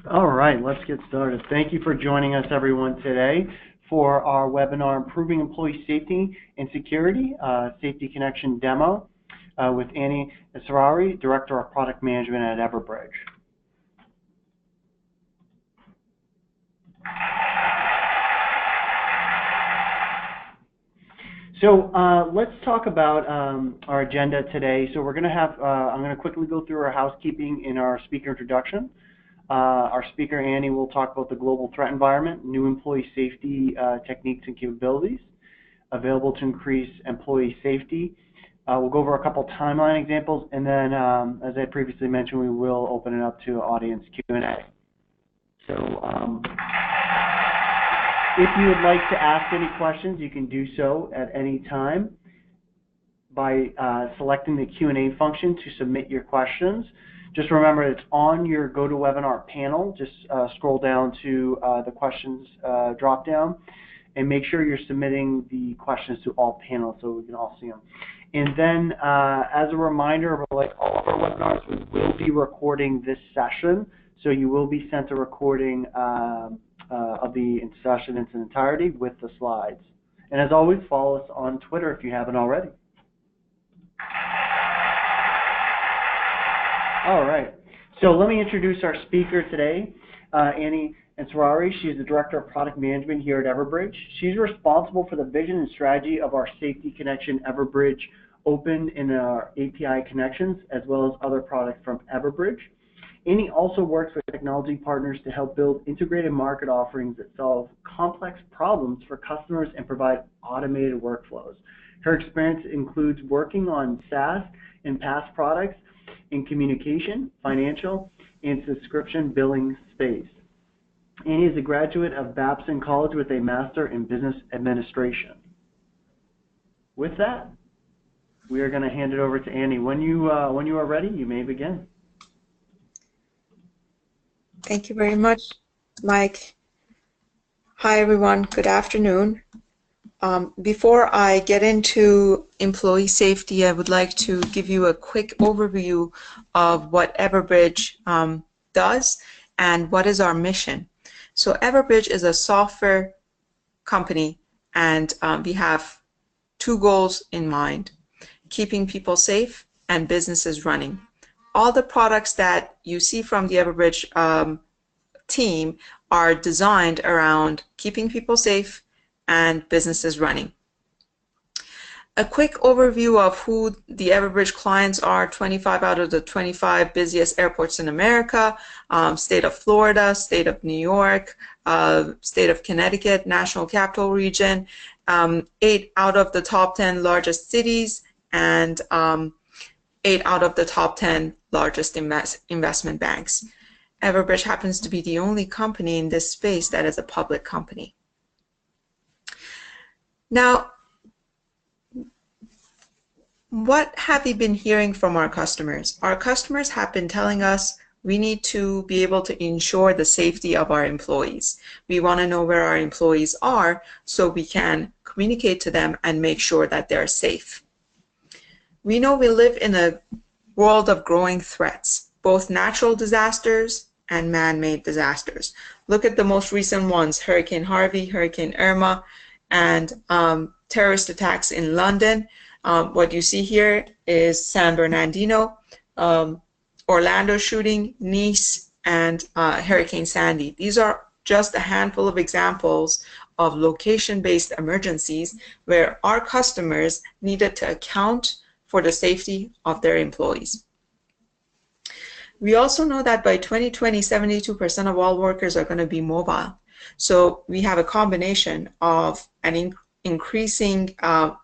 All right, let's get started. Thank you for joining us, everyone, today for our webinar, Improving Employee Safety and Security, Safety Connection demo with Annie Esrari, Director of Product Management at Everbridge. So let's talk about our agenda today. So we're going to have, I'm going to quickly go through our housekeeping in our speaker introduction. Our speaker, Annie, will talk about the global threat environment, new employee safety techniques and capabilities available to increase employee safety. We'll go over a couple timeline examples, and then, as I previously mentioned, we will open it up to audience Q&A. So if you would like to ask any questions, you can do so at any time by selecting the Q&A function to submit your questions. Just remember it's on your GoToWebinar panel. Just scroll down to the questions drop down and make sure you're submitting the questions to all panels so we can all see them. And then as a reminder, like all of our webinars, we will be recording this session. So you will be sent a recording of the session in its entirety with the slides. And as always, follow us on Twitter if you haven't already. All right, so let me introduce our speaker today, Annie Esrari. She's the Director of Product Management here at Everbridge. She's responsible for the vision and strategy of our Safety Connection Everbridge Open and our API connections, as well as other products from Everbridge. Annie also works with technology partners to help build integrated market offerings that solve complex problems for customers and provide automated workflows. Her experience includes working on SaaS and PaaS products in communication, financial, and subscription billing space. Annie is a graduate of Babson College with a Master in Business Administration. With that, we are going to hand it over to Annie. When you are ready, you may begin. Thank you very much, Mike. Hi, everyone. Good afternoon. Before I get into employee safety, I would like to give you a quick overview of what Everbridge does and what is our mission. So Everbridge is a software company, and we have two goals in mind: keeping people safe and businesses running. All the products that you see from the Everbridge team are designed around keeping people safe and businesses running. A quick overview of who the Everbridge clients are: 25 out of the 25 busiest airports in America, state of Florida, state of New York, state of Connecticut, National Capital Region, 8 out of the top 10 largest cities, and 8 out of the top 10 largest investment banks. Everbridge happens to be the only company in this space that is a public company. Now, what have we been hearing from our customers? Our customers have been telling us we need to be able to ensure the safety of our employees. We want to know where our employees are so we can communicate to them and make sure that they're safe. We know we live in a world of growing threats, both natural disasters and man-made disasters. Look at the most recent ones: Hurricane Harvey, Hurricane Irma, and terrorist attacks in London. What you see here is San Bernardino, Orlando shooting, Nice, and Hurricane Sandy. These are just a handful of examples of location-based emergencies where our customers needed to account for the safety of their employees. We also know that by 2020, 72% of all workers are going to be mobile. So we have a combination of an increasing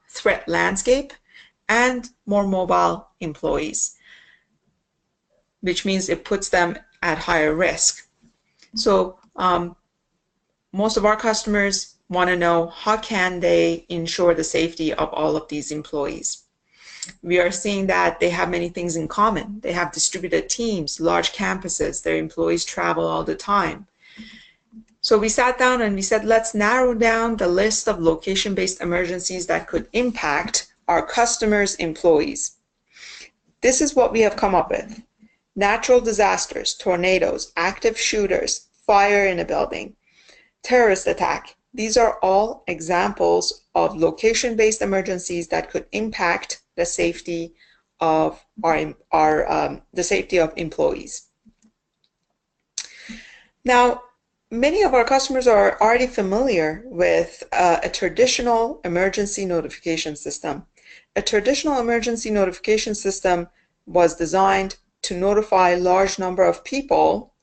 threat landscape and more mobile employees, which means it puts them at higher risk. So most of our customers want to know, how can they ensure the safety of all of these employees? We are seeing that they have many things in common. They have distributed teams, large campuses, their employees travel all the time. So we sat down and we said, let's narrow down the list of location-based emergencies that could impact our customers' employees. This is what we have come up with. Natural disasters, tornadoes, active shooters, fire in a building, terrorist attack. These are all examples of location-based emergencies that could impact the safety of the safety of employees. Now, many of our customers are already familiar with a traditional emergency notification system. A traditional emergency notification system was designed to notify a large number of people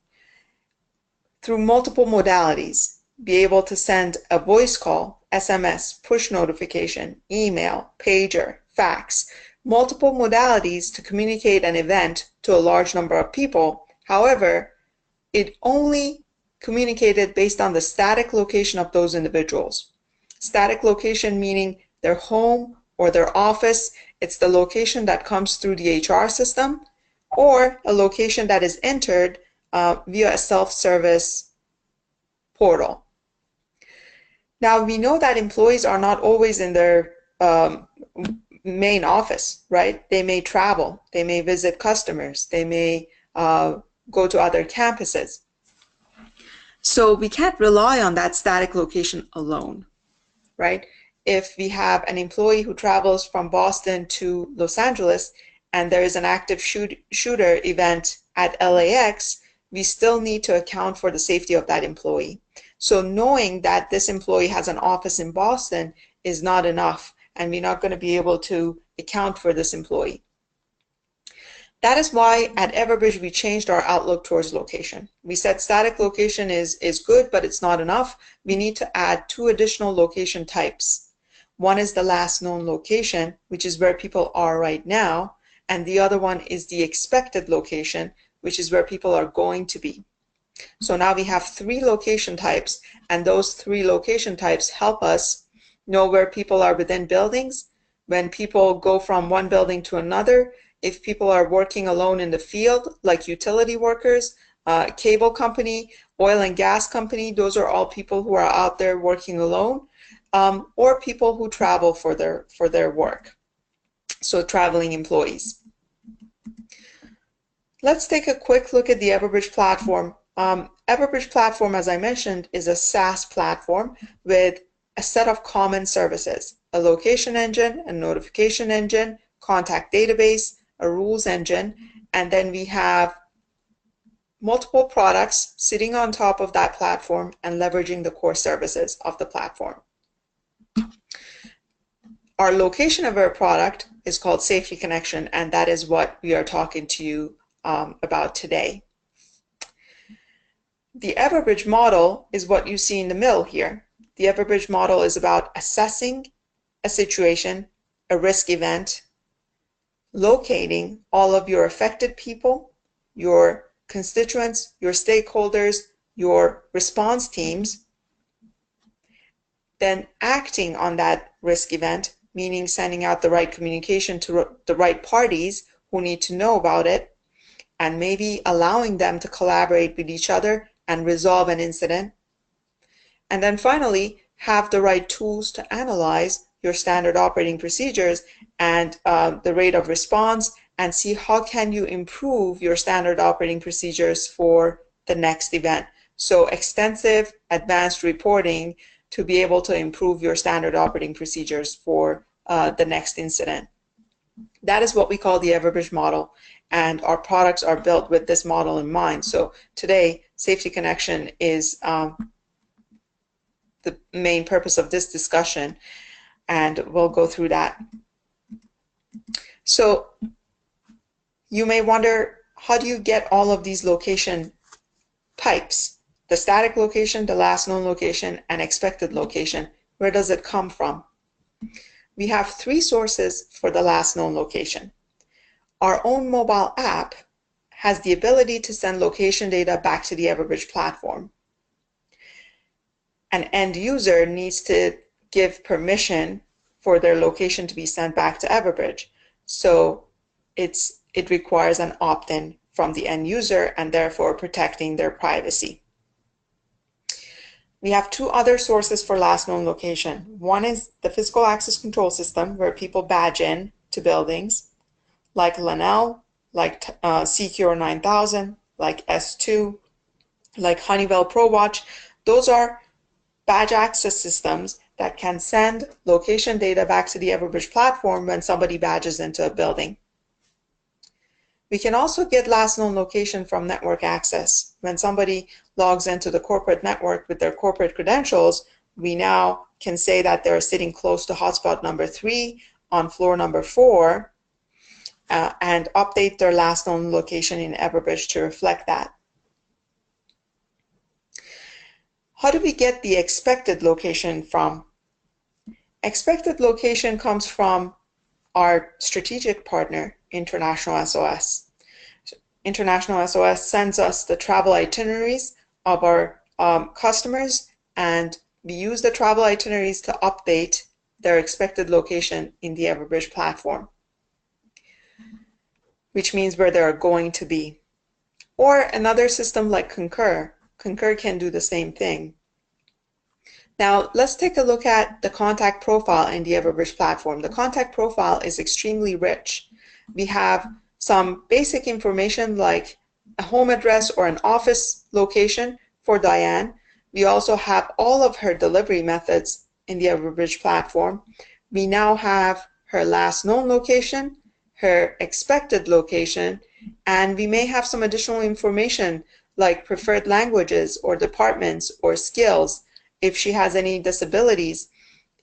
through multiple modalities, be able to send a voice call, SMS, push notification, email, pager, fax, multiple modalities to communicate an event to a large number of people. However, it only communicated based on the static location of those individuals. Static location meaning their home or their office. It's the location that comes through the HR system, or a location that is entered via a self-service portal. Now, we know that employees are not always in their main office, right? They may travel, they may visit customers, they may go to other campuses. So we can't rely on that static location alone, right? If we have an employee who travels from Boston to Los Angeles and there is an active shooter event at LAX, we still need to account for the safety of that employee. So knowing that this employee has an office in Boston is not enough, and we're not going to be able to account for this employee. That is why at Everbridge we changed our outlook towards location. We said static location is good, but it's not enough. We need to add 2 additional location types. One is the last known location, which is where people are right now, and the other one is the expected location, which is where people are going to be. So now we have 3 location types, and those 3 location types help us know where people are within buildings, when people go from one building to another, if people are working alone in the field, like utility workers, cable company, oil and gas company, those are all people who are out there working alone, or people who travel for their work, so traveling employees. Let's take a quick look at the Everbridge platform. Everbridge platform, as I mentioned, is a SaaS platform with a set of common services: a location engine, a notification engine, contact database, a rules engine, and then we have multiple products sitting on top of that platform and leveraging the core services of the platform. Our location-aware product is called Safety Connection, and that is what we are talking to you about today. The Everbridge model is what you see in the middle here. The Everbridge model is about assessing a situation, a risk event, locating all of your affected people, your constituents, your stakeholders, your response teams, then acting on that risk event, meaning sending out the right communication to the right parties who need to know about it, and maybe allowing them to collaborate with each other and resolve an incident. And then finally, have the right tools to analyze your standard operating procedures and the rate of response, and see how can you improve your standard operating procedures for the next event. So extensive advanced reporting to be able to improve your standard operating procedures for the next incident. That is what we call the Everbridge model, and our products are built with this model in mind. So today, Safety Connection is the main purpose of this discussion, and we'll go through that. So you may wonder, how do you get all of these location types? The static location, the last known location, and expected location. Where does it come from? We have 3 sources for the last known location. Our own mobile app has the ability to send location data back to the Everbridge platform. An end user needs to give permission for their location to be sent back to Everbridge. So it requires an opt-in from the end user, and therefore protecting their privacy. We have 2 other sources for last known location. One is the physical access control system, where people badge in to buildings, like Lenel, like Secure 9000, like S2, like Honeywell ProWatch. Those are badge access systems that can send location data back to the Everbridge platform when somebody badges into a building. We can also get last known location from network access. When somebody logs into the corporate network with their corporate credentials, we now can say that they're sitting close to hotspot number 3 on floor number 4 and update their last known location in Everbridge to reflect that. How do we get the expected location from? Expected location comes from our strategic partner, International SOS. International SOS sends us the travel itineraries of our customers, and we use the travel itineraries to update their expected location in the Everbridge platform, which means where they're going to be. Or another system like Concur. Concur can do the same thing. Now, let's take a look at the contact profile in the Everbridge platform. The contact profile is extremely rich. We have some basic information like a home address or an office location for Diane. We also have all of her delivery methods in the Everbridge platform. We now have her last known location, her expected location, and we may have some additional information like preferred languages or departments or skills, if she has any disabilities,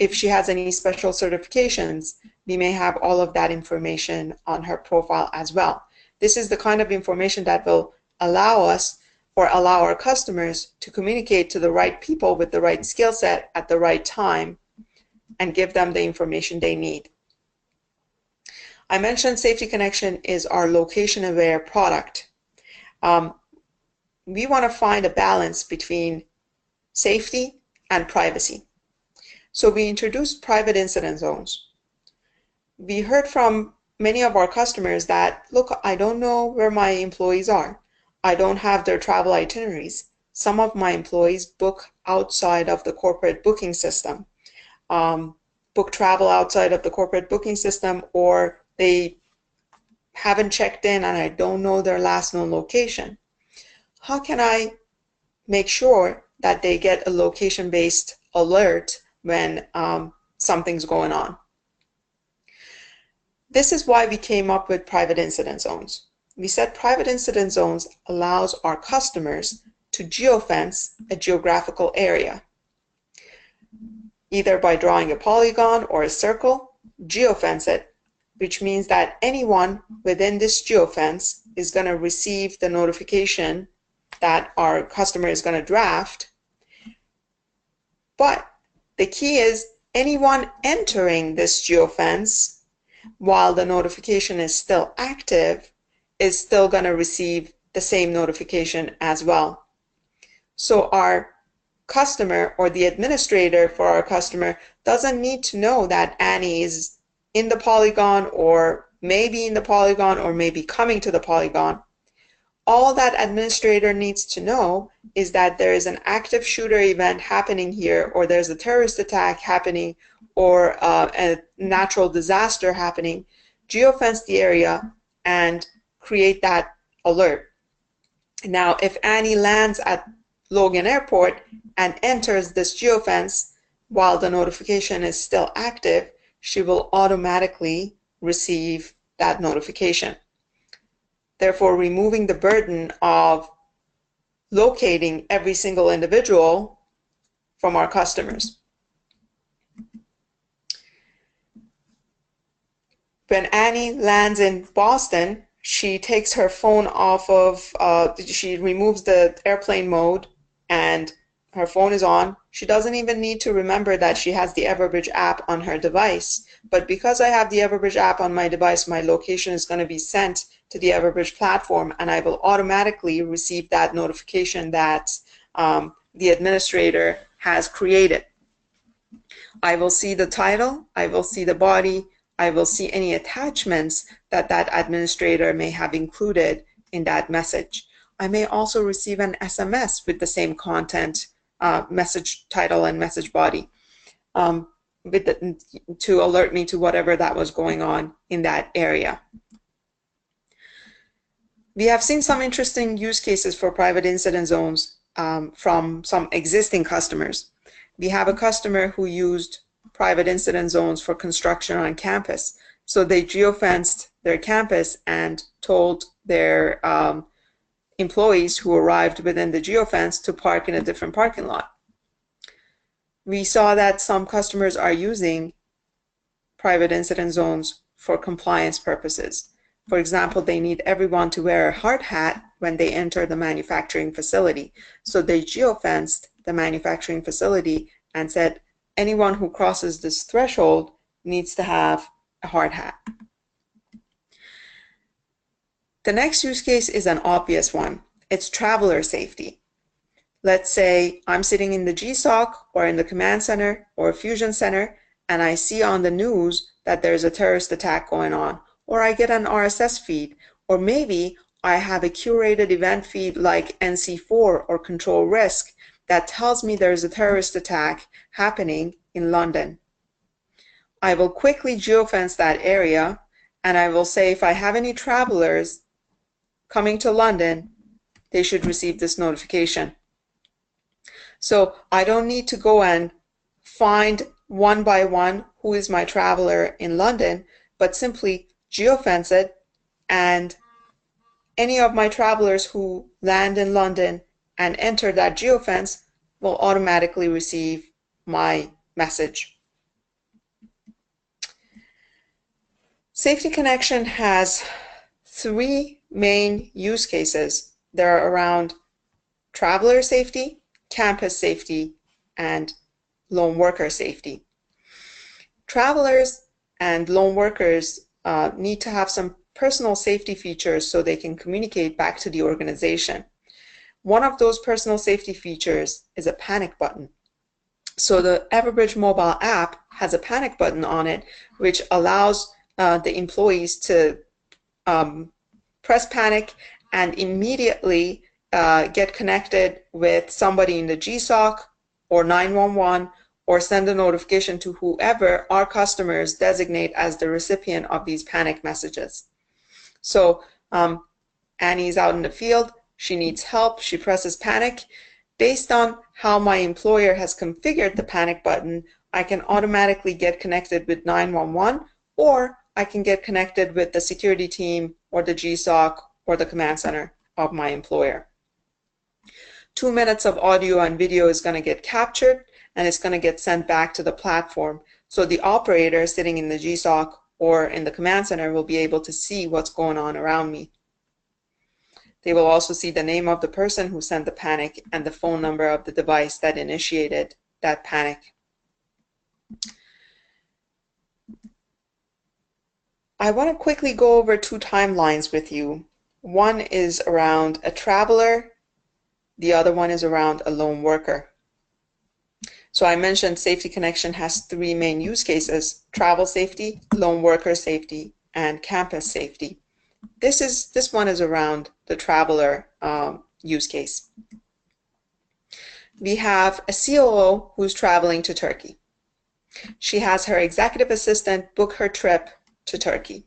if she has any special certifications. We may have all of that information on her profile as well. This is the kind of information that will allow us or allow our customers to communicate to the right people with the right skill set at the right time and give them the information they need. I mentioned Safety Connection is our location-aware product. We want to find a balance between safety and privacy. So we introduced private incident zones. We heard from many of our customers that, look, I don't know where my employees are. I don't have their travel itineraries. Some of my employees book outside of the corporate booking system, book travel outside of the corporate booking system, or they haven't checked in and I don't know their last known location. How can I make sure that they get a location-based alert when something's going on? This is why we came up with private incident zones. We said private incident zones allows our customers to geofence a geographical area, either by drawing a polygon or a circle, geofence it, which means that anyone within this geofence is going to receive the notification that our customer is going to draft. But the key is anyone entering this geofence while the notification is still active is still going to receive the same notification as well. So our customer or the administrator for our customer doesn't need to know that Annie is in the polygon or maybe in the polygon or maybe coming to the polygon. All that administrator needs to know is that there is an active shooter event happening here, or there's a terrorist attack happening, or a natural disaster happening. Geofence the area and create that alert. Now, if Annie lands at Logan Airport and enters this geofence while the notification is still active, she will automatically receive that notification. Therefore, removing the burden of locating every single individual from our customers. When Annie lands in Boston, she takes her phone off of, she removes the airplane mode and her phone is on. She doesn't even need to remember that she has the Everbridge app on her device. But because I have the Everbridge app on my device, my location is going to be sent to the Everbridge platform, and I will automatically receive that notification that the administrator has created. I will see the title, I will see the body, I will see any attachments that that administrator may have included in that message. I may also receive an SMS with the same content, message title and message body, to alert me to whatever that was going on in that area. We have seen some interesting use cases for private incident zones from some existing customers. We have a customer who used private incident zones for construction on campus. So they geofenced their campus and told their employees who arrived within the geofence to park in a different parking lot. We saw that some customers are using private incident zones for compliance purposes. For example, they need everyone to wear a hard hat when they enter the manufacturing facility. So they geofenced the manufacturing facility and said, anyone who crosses this threshold needs to have a hard hat. The next use case is an obvious one. It's traveler safety. Let's say I'm sitting in the GSOC or in the command center or fusion center, and I see on the news that there's a terrorist attack going on, or I get an RSS feed, or maybe I have a curated event feed like NC4 or Control Risk that tells me there's a terrorist attack happening in London. I will quickly geofence that area, and I will say if I have any travelers coming to London, they should receive this notification. So I don't need to go and find one by one who is my traveler in London, but simply geofence it, and any of my travelers who land in London and enter that geofence will automatically receive my message. Safety Connection has three main use cases. They're around traveler safety, campus safety, and lone worker safety. Travelers and lone workers need to have some personal safety features so they can communicate back to the organization. One of those personal safety features is a panic button. So the Everbridge mobile app has a panic button on it, which allows the employees to press panic and immediately get connected with somebody in the GSOC or 911, or send a notification to whoever our customers designate as the recipient of these panic messages. So Annie's out in the field, she needs help, she presses panic. Based on how my employer has configured the panic button, I can automatically get connected with 911, or I can get connected with the security team or the GSOC or the command center of my employer. 2 minutes of audio and video is going to get captured, and it's going to get sent back to the platform. So the operator sitting in the GSOC or in the command center will be able to see what's going on around me. They will also see the name of the person who sent the panic and the phone number of the device that initiated that panic. I want to quickly go over two timelines with you. One is around a traveler, the other one is around a lone worker. So I mentioned Safety Connection has three main use cases: travel safety, lone worker safety, and campus safety. This one is around the traveler use case. We have a COO who's traveling to Turkey. She has her executive assistant book her trip to Turkey.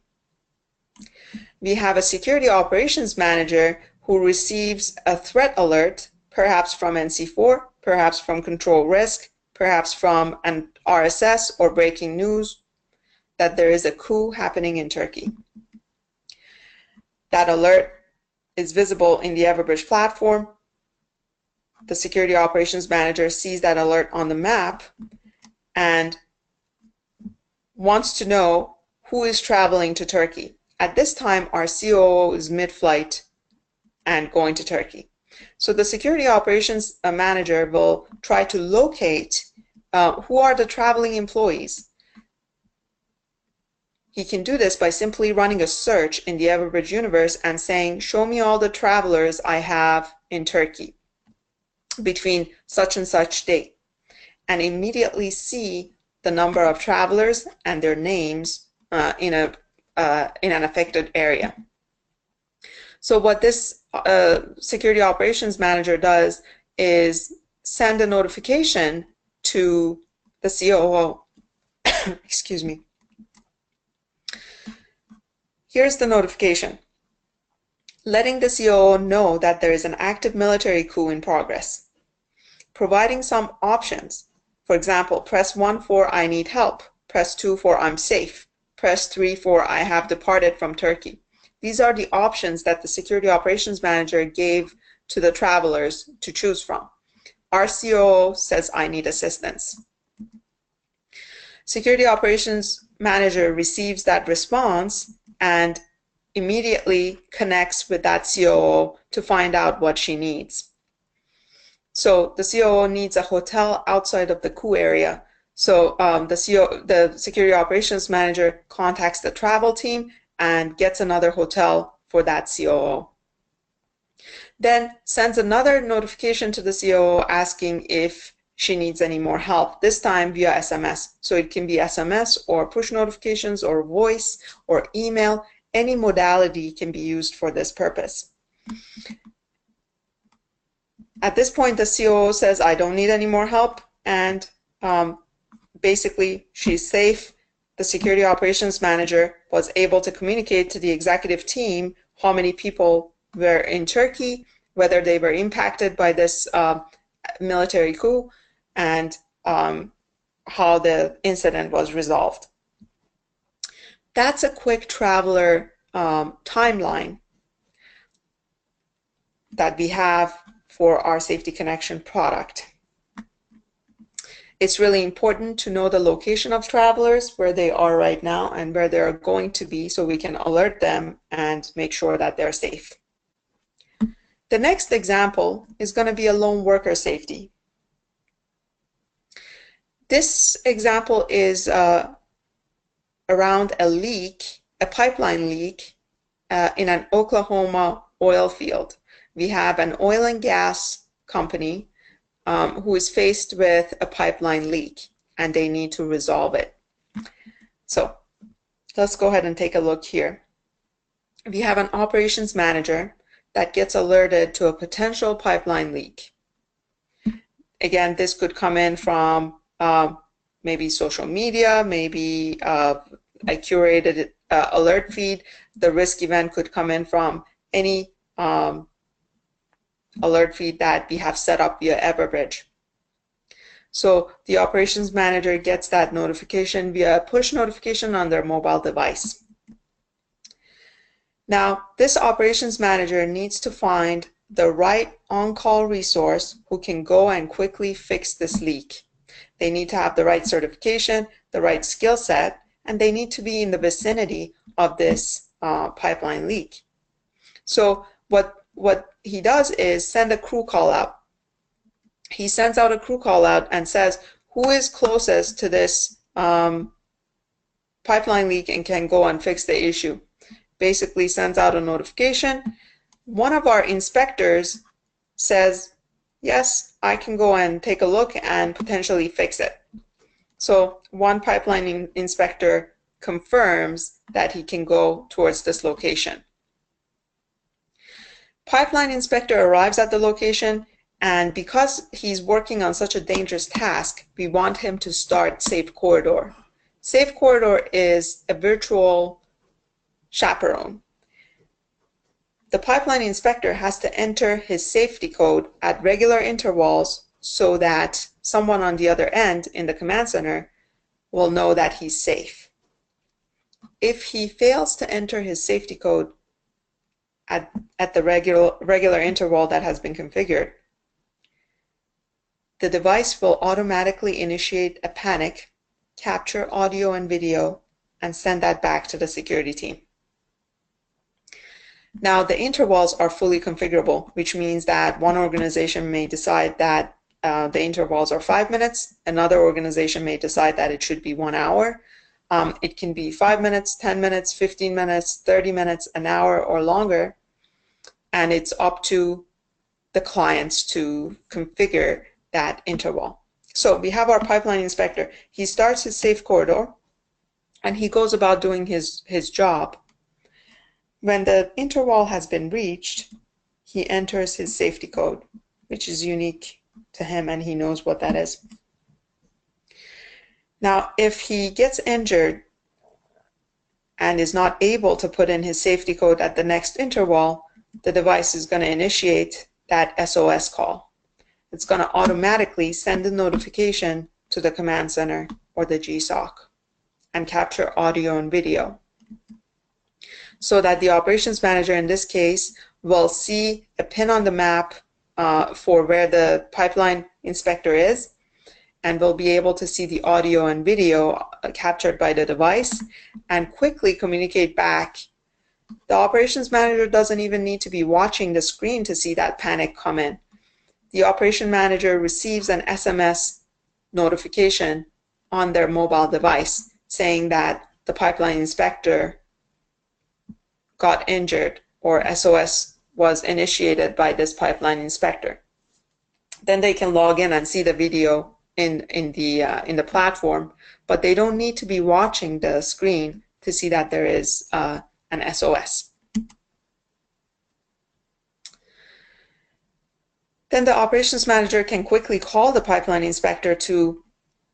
We have a security operations manager who receives a threat alert, perhaps from NC4, perhaps from Control Risk, perhaps from an RSS or breaking news, that there is a coup happening in Turkey. That alert is visible in the Everbridge platform. The security operations manager sees that alert on the map and wants to know who is traveling to Turkey. At this time, our COO is mid-flight and going to Turkey. So the security operations manager will try to locate who are the traveling employees. He can do this by simply running a search in the Everbridge universe and saying, show me all the travelers I have in Turkey between such and such date, and immediately see the number of travelers and their names in an affected area. So what this security operations manager does is send a notification to the COO. Excuse me. Here's the notification. letting the COO know that there is an active military coup in progress, providing some options. For example, press 1 for I need help, press 2 for I'm safe, press 3 for I have departed from Turkey. These are the options that the Security Operations Manager gave to the travelers to choose from. Our COO says I need assistance. Security Operations Manager receives that response and immediately connects with that COO to find out what she needs. So the COO needs a hotel outside of the coup area. So the Security Operations Manager contacts the travel team and gets another hotel for that COO. Then sends another notification to the COO asking if she needs any more help, this time via SMS. So it can be SMS or push notifications or voice or email. Any modality can be used for this purpose. At this point, the COO says, I don't need any more help, and basically she's safe. The Security Operations Manager was able to communicate to the executive team how many people were in Turkey, whether they were impacted by this military coup, and how the incident was resolved. That's a quick traveler timeline that we have for our Safety Connection product. It's really important to know the location of travelers, where they are right now and where they're going to be, so we can alert them and make sure that they're safe. The next example is going to be a lone worker safety. This example is around a leak, a pipeline leak in an Oklahoma oil field. We have an oil and gas company who is faced with a pipeline leak, and they need to resolve it. So let's go ahead and take a look here. We have an operations manager that gets alerted to a potential pipeline leak. Again, this could come in from maybe social media, maybe a curated alert feed. The risk event could come in from any alert feed that we have set up via Everbridge. So the operations manager gets that notification via a push notification on their mobile device. Now, this operations manager needs to find the right on-call resource who can go and quickly fix this leak. They need to have the right certification, the right skill set, and they need to be in the vicinity of this pipeline leak. So what he does is send a crew call out. He sends out a crew call out and says, who is closest to this pipeline leak and can go and fix the issue? Basically sends out a notification. One of our inspectors says, yes, I can go and take a look and potentially fix it. So one pipeline inspector confirms that he can go towards this location. Pipeline inspector arrives at the location, and because he's working on such a dangerous task, we want him to start Safe Corridor. Safe Corridor is a virtual chaperone. The pipeline inspector has to enter his safety code at regular intervals so that someone on the other end in the command center will know that he's safe. If he fails to enter his safety code at the regular interval that has been configured, the device will automatically initiate a panic, capture audio and video, and send that back to the security team. Now, the intervals are fully configurable, which means that one organization may decide that the intervals are 5 minutes. Another organization may decide that it should be 1 hour. It can be 5 minutes, 10 minutes, 15 minutes, 30 minutes, an hour, or longer. And it's up to the clients to configure that interval. So we have our pipeline inspector. He starts his safe corridor, and he goes about doing his job. When the interval has been reached, he enters his safety code, which is unique to him, and he knows what that is. Now, if he gets injured and is not able to put in his safety code at the next interval, the device is going to initiate that SOS call. It's going to automatically send a notification to the command center or the GSOC and capture audio and video, so that the operations manager in this case will see a pin on the map for where the pipeline inspector is, and will be able to see the audio and video captured by the device and quickly communicate back. The operations manager doesn't even need to be watching the screen to see that panic come in. The operation manager receives an SMS notification on their mobile device saying that the pipeline inspector got injured or SOS was initiated by this pipeline inspector. Then they can log in and see the video in the platform, but they don't need to be watching the screen to see that there is an SOS. Then the operations manager can quickly call the pipeline inspector to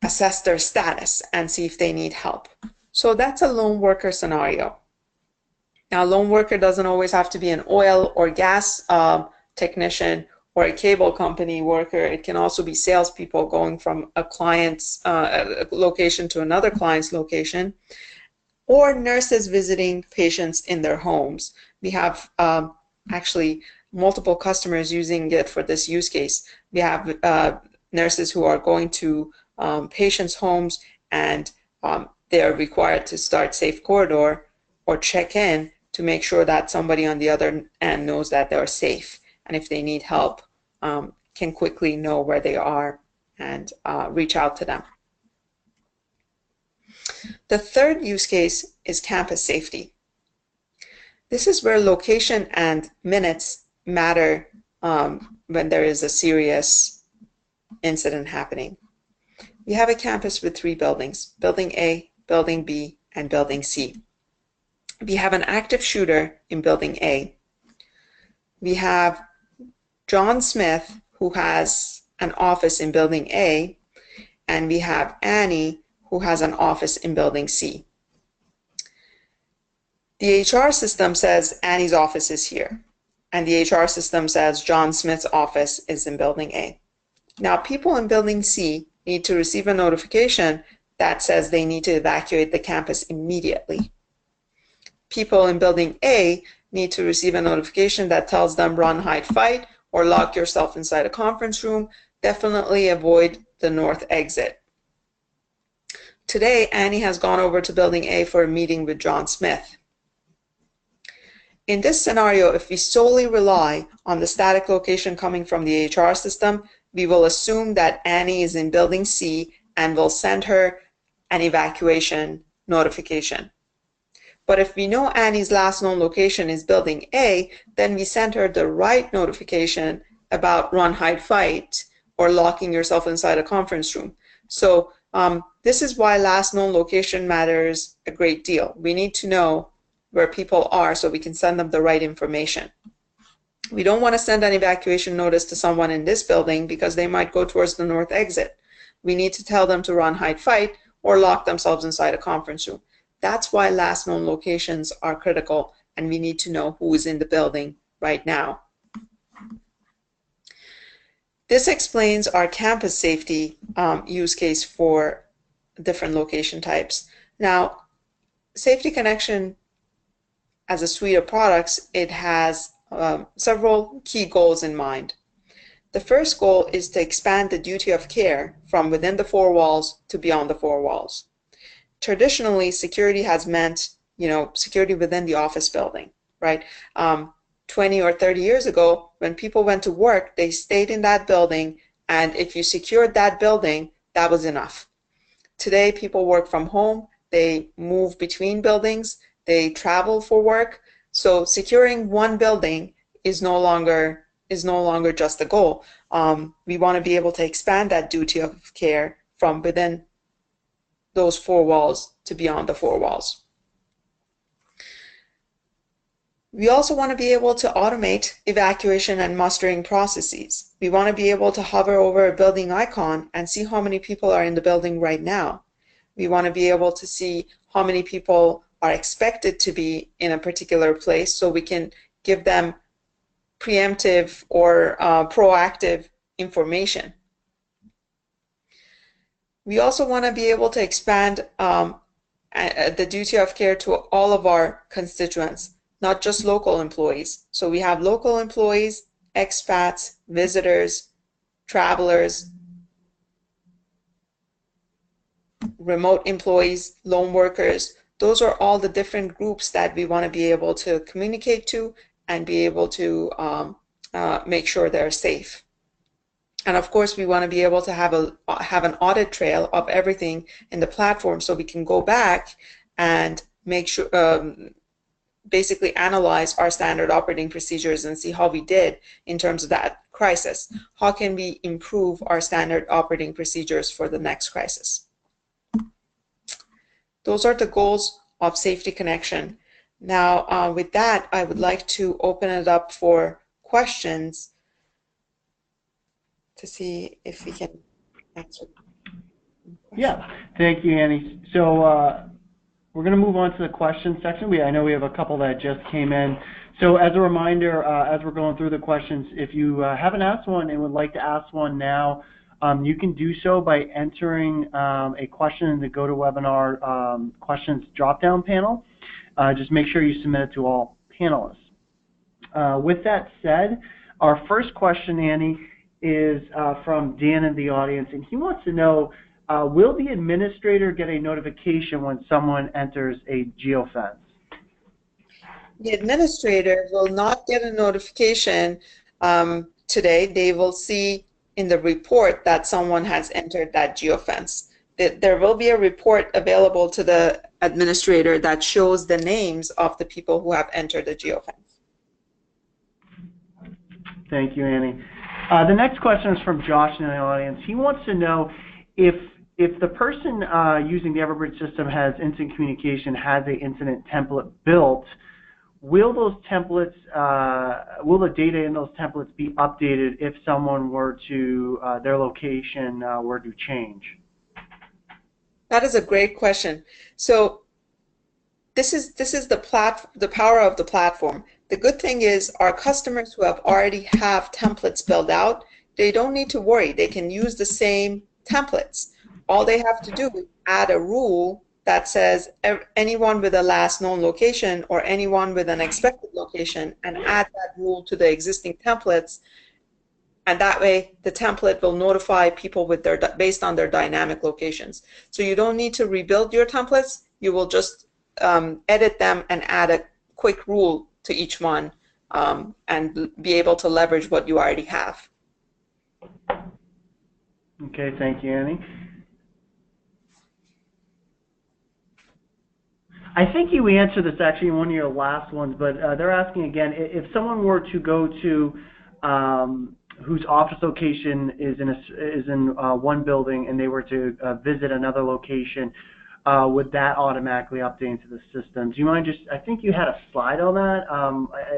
assess their status and see if they need help. So that's a lone worker scenario. Now, a lone worker doesn't always have to be an oil or gas technician or a cable company worker. It can also be salespeople going from a client's location to another client's location, or nurses visiting patients in their homes. We have actually multiple customers using it for this use case. We have nurses who are going to patients' homes, and they are required to start Safe Corridor or check in to make sure that somebody on the other end knows that they're safe, and if they need help, can quickly know where they are and reach out to them. The third use case is campus safety. This is where location and minutes matter when there is a serious incident happening. We have a campus with 3 buildings, Building A, Building B, and Building C. We have an active shooter in Building A. We have John Smith, who has an office in Building A, and we have Annie, who has an office in Building C. The HR system says Annie's office is here, and the HR system says John Smith's office is in Building A. Now, people in Building C need to receive a notification that says they need to evacuate the campus immediately. People in Building A need to receive a notification that tells them run, hide, fight, or lock yourself inside a conference room. Definitely avoid the north exit. Today, Annie has gone over to Building A for a meeting with John Smith. In this scenario, if we solely rely on the static location coming from the HR system, we will assume that Annie is in Building C and will send her an evacuation notification. But if we know Annie's last known location is Building A, then we send her the right notification about run, hide, fight, or locking yourself inside a conference room. So this is why last known location matters a great deal. We need to know where people are so we can send them the right information. We don't want to send an evacuation notice to someone in this building because they might go towards the north exit. We need to tell them to run, hide, fight, or lock themselves inside a conference room. That's why last known locations are critical, and we need to know who is in the building right now. This explains our campus safety use case for different location types. Now, Safety Connection, as a suite of products, it has several key goals in mind. The first goal is to expand the duty of care from within the 4 walls to beyond the 4 walls. Traditionally, security has meant, security within the office building, right? 20 or 30 years ago, when people went to work, they stayed in that building, and if you secured that building, that was enough. Today, people work from home, they move between buildings, they travel for work, so securing one building is no longer just the goal. We want to be able to expand that duty of care from within those 4 walls to beyond the 4 walls. We also want to be able to automate evacuation and mustering processes. We want to be able to hover over a building icon and see how many people are in the building right now. We want to be able to see how many people are expected to be in a particular place so we can give them preemptive or proactive information. We also want to be able to expand the duty of care to all of our constituents, not just local employees. So we have local employees, expats, visitors, travelers, remote employees, lone workers. Those are all the different groups that we want to be able to communicate to and be able to make sure they're safe. And of course, we want to be able to have an audit trail of everything in the platform, so we can go back and make sure, basically analyze our standard operating procedures and see how we did in terms of that crisis. How can we improve our standard operating procedures for the next crisis? Those are the goals of Safety Connection. Now, with that, I would like to open it up for questions to see if we can answer. Yeah, thank you, Annie. So we're going to move on to the question section. I know we have a couple that just came in. So as a reminder, as we're going through the questions, if you haven't asked one and would like to ask one now, you can do so by entering a question in the GoToWebinar questions drop-down panel. Just make sure you submit it to all panelists. With that said, our first question, Annie, is from Dan in the audience, and he wants to know, will the administrator get a notification when someone enters a geofence? The administrator will not get a notification today. They will see in the report that someone has entered that geofence. There will be a report available to the administrator that shows the names of the people who have entered the geofence. Thank you, Annie. The next question is from Josh in the audience. He wants to know if the person using the Everbridge system has instant communication, has an incident template built, will those templates, will the data in those templates be updated if someone were to, their location were to change? That is a great question. So this is the power of the platform. The good thing is our customers who already have templates built out, they don't need to worry. They can use the same templates. All they have to do is add a rule that says anyone with a last known location or anyone with an expected location, and add that rule to the existing templates. And that way the template will notify people with their, based on their dynamic locations. So you don't need to rebuild your templates. You will just edit them and add a quick rule to each one and be able to leverage what you already have. Okay, thank you, Annie. I think you answered this actually in one of your last ones, but they're asking again, if someone were to go to whose office location is in one building and they were to visit another location, would that automatically update into the system? Do you mind just, I think you had a slide on that.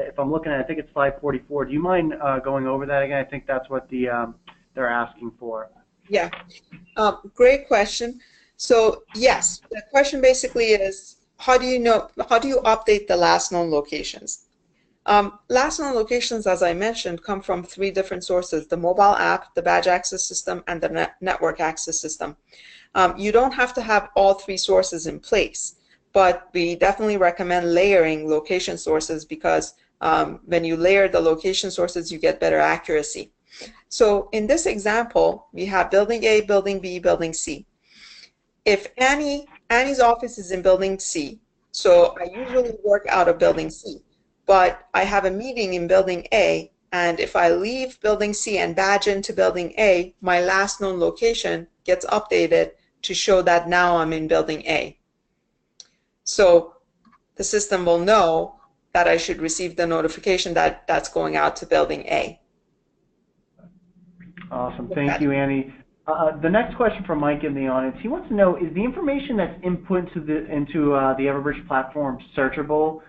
If I'm looking at it, I think it's slide 44. Do you mind going over that again? I think that's what they're asking for. Yeah, great question. So yes, the question basically is, how do you update the last known locations? Last known locations, as I mentioned, come from 3 different sources: the mobile app, the badge access system, and the network access system. You don't have to have all 3 sources in place, but we definitely recommend layering location sources because when you layer the location sources, you get better accuracy. So in this example, we have building A, building B, building C. If Annie's office is in building C, so I usually work out of building C, but I have a meeting in building A, and if I leave building C and badge into building A, my last known location gets updated to show that now I'm in building A. So the system will know that I should receive the notification that that's going out to building A. Awesome. Thank you, Annie. The next question from Mike in the audience. He wants to know, is the information that's input into the Everbridge platform searchable?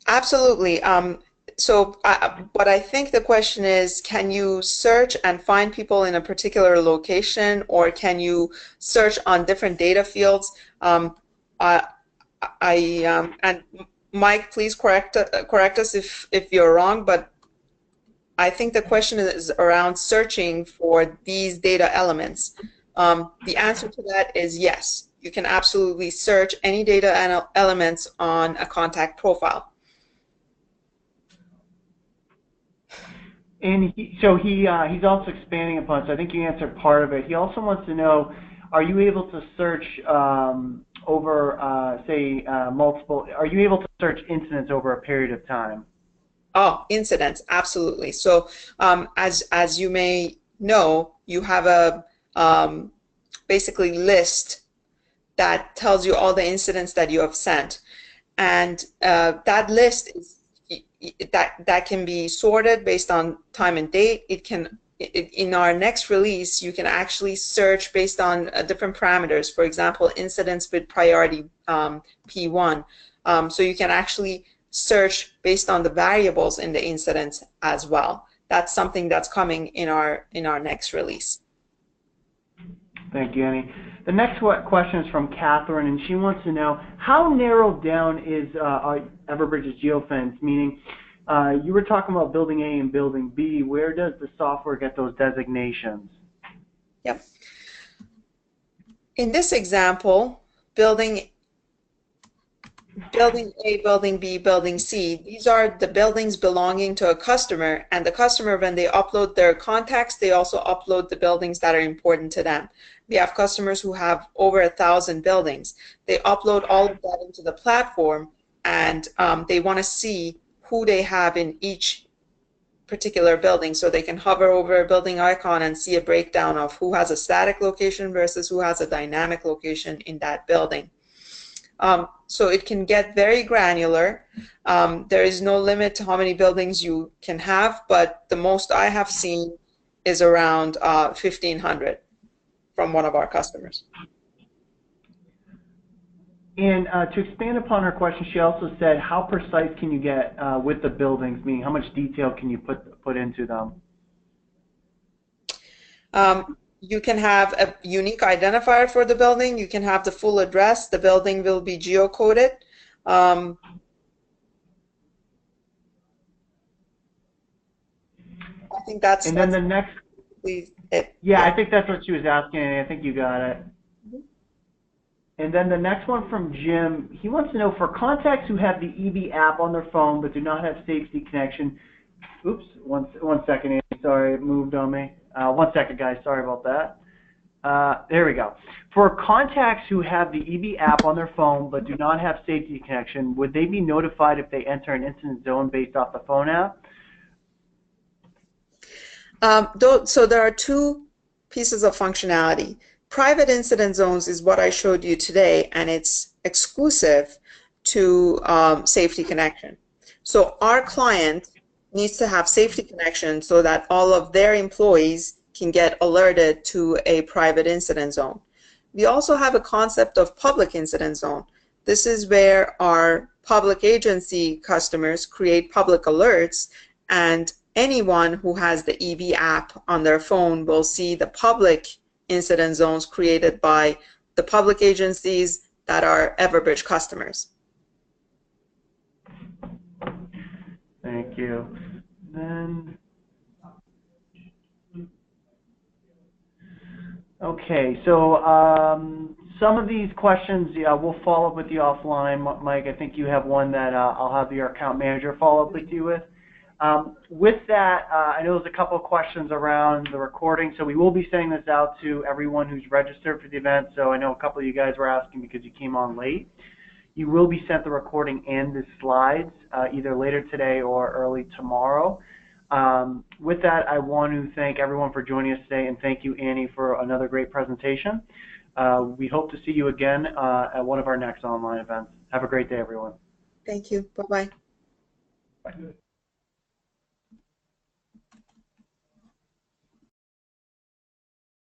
Absolutely. But I think the question is, can you search and find people in a particular location, or can you search on different data fields? And Mike, please correct us if you're wrong, but I think the question is around searching for these data elements. The answer to that is yes. You can absolutely search any data elements on a contact profile. And he's also expanding upon, so I think you answered part of it. He also wants to know, are you able to search over, say, are you able to search incidents over a period of time? Oh, incidents, absolutely. So as you may know, you have a basically list that tells you all the incidents that you have sent. And that list is that can be sorted based on time and date. It can in our next release, you can actually search based on different parameters. For example, incidents with priority P1. So you can actually search based on the variables in the incidents as well. That's something that's coming in our next release. Thank you, Annie. The next question is from Catherine, and she wants to know, how narrowed down is Everbridge's geofence? Meaning, you were talking about building A and building B. Where does the software get those designations? Yep. In this example, building A, building B, building C, these are the buildings belonging to a customer, and the customer, when they upload their contacts, they also upload the buildings that are important to them. We have customers who have over 1,000 buildings. They upload all of that into the platform, and they want to see who they have in each particular building, so they can hover over a building icon and see a breakdown of who has a static location versus who has a dynamic location in that building. So it can get very granular. There is no limit to how many buildings you can have, but the most I have seen is around 1,500 from one of our customers. And to expand upon her question, she also said, how precise can you get with the buildings, meaning how much detail can you put into them? You can have a unique identifier for the building. You can have the full address. The building will be geocoded. I think that's. And then the next. Yeah, I think that's what she was asking, and I think you got it. And then the next one from Jim, he wants to know, for contacts who have the EB app on their phone but do not have Safety Connection. Oops, one second, Andy. Sorry, it moved on me. 1 second, guys. Sorry about that. There we go. For contacts who have the EB app on their phone but do not have Safety Connection, would they be notified if they enter an incident zone based off the phone app? So there are two pieces of functionality. Private incident zones is what I showed you today, and it's exclusive to Safety Connection. So our client needs to have Safety Connection so that all of their employees can get alerted to a private incident zone. We also have a concept of public incident zone. This is where our public agency customers create public alerts, and anyone who has the EB app on their phone will see the public incident zones created by the public agencies that are Everbridge customers. Thank you. Then, okay, so some of these questions, yeah, we'll follow up with you offline. Mike, I think you have one that I'll have your account manager follow up with you with. With that, I know there's a couple of questions around the recording, so we will be sending this out to everyone who's registered for the event. So I know a couple of you guys were asking because you came on late. You will be sent the recording and the slides either later today or early tomorrow. With that, I want to thank everyone for joining us today, and thank you, Annie, for another great presentation. We hope to see you again at one of our next online events. Have a great day, everyone. Thank you. Bye-bye. Bye.